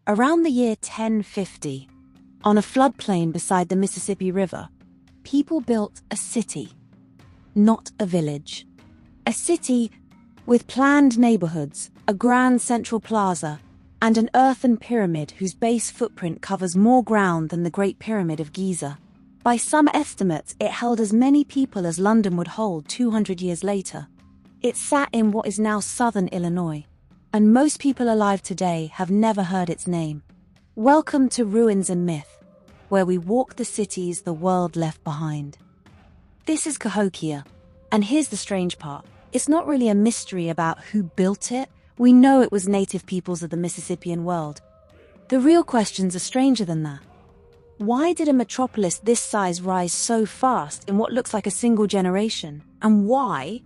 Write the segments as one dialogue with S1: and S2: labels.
S1: Around the year 1050, on a floodplain beside the Mississippi River, people built a city, not a village. A city with planned neighborhoods, a grand central plaza, and an earthen pyramid whose base footprint covers more ground than the Great Pyramid of Giza. By some estimates, it held as many people as London would hold 200 years later. It sat in what is now southern Illinois, and most people alive today have never heard its name. Welcome to Ruins and Myth, where we walk the cities the world left behind. This is Cahokia, and here's the strange part. It's not really a mystery about who built it. We know it was native peoples of the Mississippian world. The real questions are stranger than that. Why did a metropolis this size rise so fast in what looks like a single generation? And why,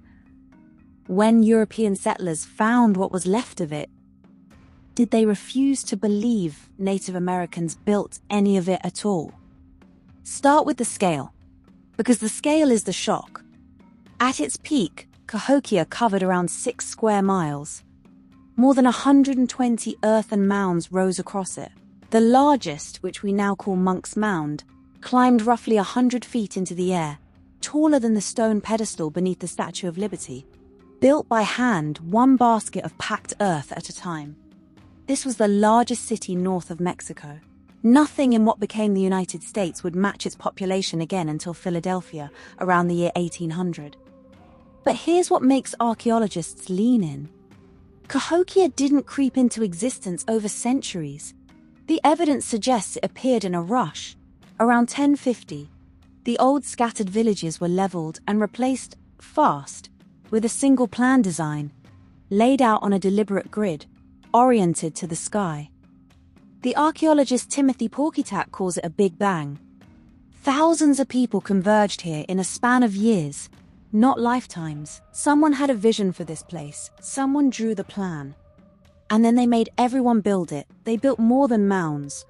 S1: when European settlers found what was left of it, did they refuse to believe Native Americans built any of it at all? Start with the scale, because the scale is the shock. At its peak, Cahokia covered around 6 square miles. More than 120 earthen mounds rose across it. The largest, which we now call Monk's Mound, climbed roughly 100 feet into the air, taller than the stone pedestal beneath the Statue of Liberty. Built by hand, one basket of packed earth at a time. This was the largest city north of Mexico. Nothing in what became the United States would match its population again until Philadelphia, around the year 1800. But here's what makes archaeologists lean in. Cahokia didn't creep into existence over centuries. The evidence suggests it appeared in a rush. Around 1050, the old scattered villages were leveled and replaced fast with a single plan design, laid out on a deliberate grid, oriented to the sky. The archaeologist Timothy Porkytack calls it a Big Bang. Thousands of people converged here in a span of years, not lifetimes. Someone had a vision for this place, someone drew the plan. And then they made everyone build it. They built more than mounds.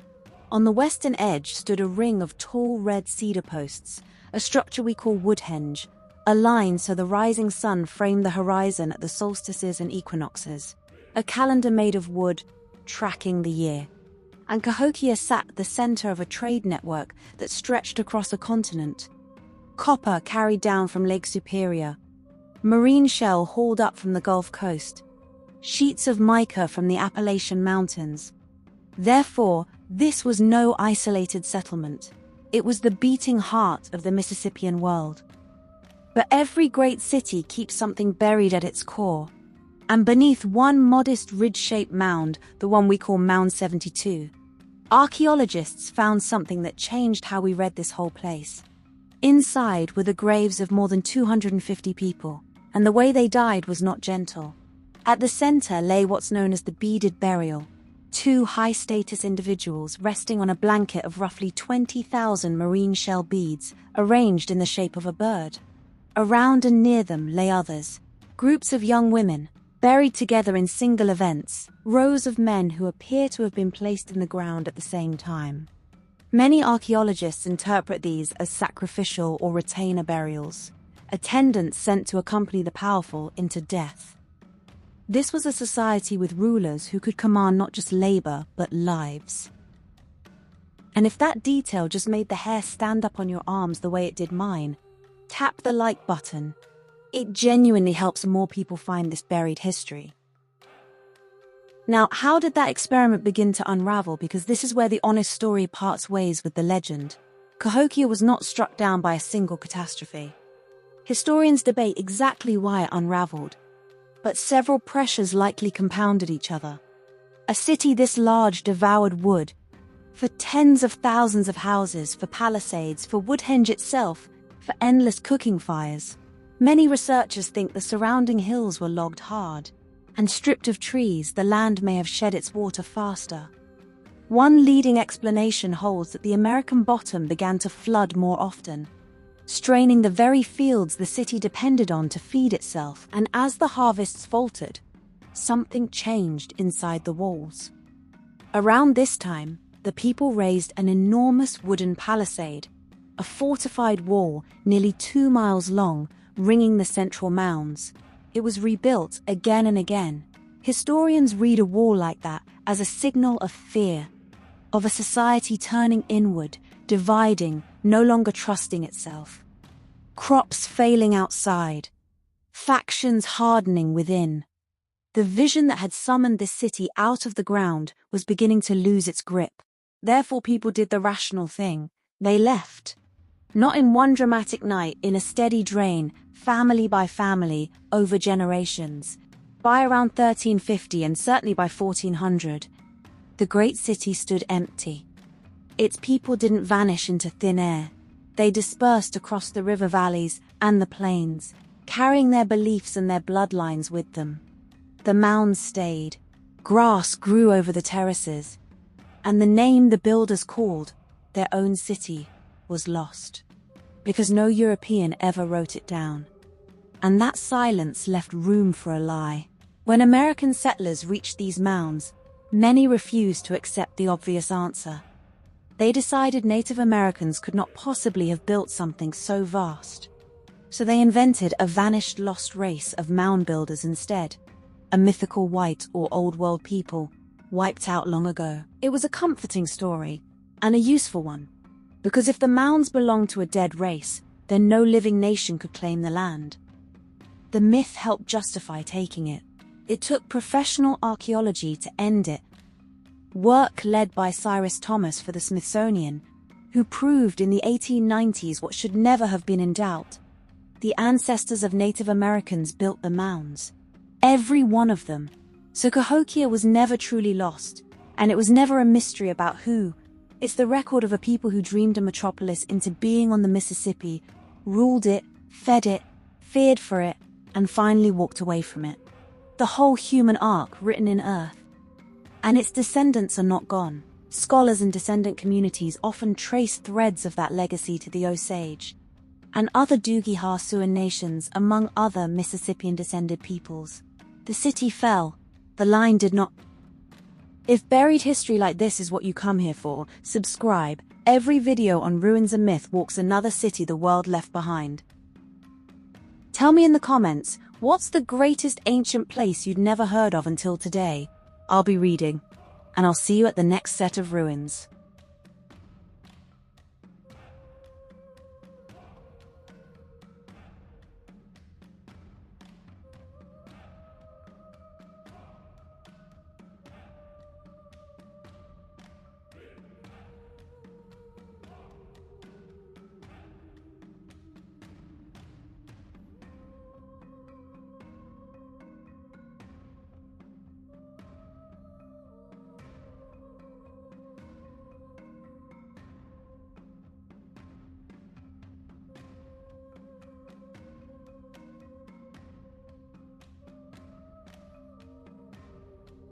S1: On the western edge stood a ring of tall red cedar posts, a structure we call Woodhenge, aligned so the rising sun framed the horizon at the solstices and equinoxes. A calendar made of wood, tracking the year. And Cahokia sat at the center of a trade network that stretched across a continent. Copper carried down from Lake Superior, marine shell hauled up from the Gulf Coast, sheets of mica from the Appalachian Mountains. Therefore, this was no isolated settlement. It was the beating heart of the Mississippian world. But every great city keeps something buried at its core. And beneath one modest ridge-shaped mound, the one we call Mound 72, archaeologists found something that changed how we read this whole place. Inside were the graves of more than 250 people, and the way they died was not gentle. At the center lay what's known as the beaded burial, 2 high-status individuals resting on a blanket of roughly 20,000 marine shell beads arranged in the shape of a bird. Around and near them lay others, groups of young women, buried together in single events, rows of men who appear to have been placed in the ground at the same time. Many archaeologists interpret these as sacrificial or retainer burials, attendants sent to accompany the powerful into death. This was a society with rulers who could command not just labor, but lives. And if that detail just made the hair stand up on your arms the way it did mine, tap the like button. It genuinely helps more people find this buried history. Now, how did that experiment begin to unravel? Because this is where the honest story parts ways with the legend. Cahokia was not struck down by a single catastrophe. Historians debate exactly why it unraveled, but several pressures likely compounded each other. A city this large devoured wood for tens of thousands of houses, for palisades, for Woodhenge itself, for endless cooking fires. Many researchers think the surrounding hills were logged hard, and stripped of trees, the land may have shed its water faster. One leading explanation holds that the American bottom began to flood more often, straining the very fields the city depended on to feed itself, and as the harvests faltered, something changed inside the walls. Around this time, the people raised an enormous wooden palisade, a fortified wall nearly 2 miles long, ringing the central mounds. It was rebuilt again and again, Historians read a wall like that as a signal of fear, of a society turning inward, dividing, no longer trusting itself. Crops failing outside, factions hardening within. The vision that had summoned this city out of the ground was beginning to lose its grip. Therefore, people did the rational thing. They left. Not in one dramatic night, in a steady drain, family by family, over generations. By around 1350 and certainly by 1400, the great city stood empty. Its people didn't vanish into thin air. They dispersed across the river valleys and the plains, carrying their beliefs and their bloodlines with them. The mounds stayed. Grass grew over the terraces. And the name the builders called their own city was lost, because no European ever wrote it down. And that silence left room for a lie. When American settlers reached these mounds, many refused to accept the obvious answer. They decided Native Americans could not possibly have built something so vast. So they invented a vanished lost race of mound builders instead, a mythical white or old world people wiped out long ago. It was a comforting story, and a useful one, because if the mounds belonged to a dead race, then no living nation could claim the land. The myth helped justify taking it. It took professional archaeology to end it. Work led by Cyrus Thomas for the Smithsonian, who proved in the 1890s what should never have been in doubt. The ancestors of Native Americans built the mounds. Every one of them. So Cahokia was never truly lost, and it was never a mystery about who. It's the record of a people who dreamed a metropolis into being on the Mississippi, ruled it, fed it, feared for it, and finally walked away from it. The whole human arc written in earth. And its descendants are not gone. Scholars and descendant communities often trace threads of that legacy to the Osage and other Doogie-Hah-Siouan nations, among other Mississippian-descended peoples. The city fell. The line did not. If buried history like this is what you come here for, subscribe. Every video on ruins and myth walks another city the world left behind. Tell me in the comments, what's the greatest ancient place you'd never heard of until today? I'll be reading, and I'll see you at the next set of ruins.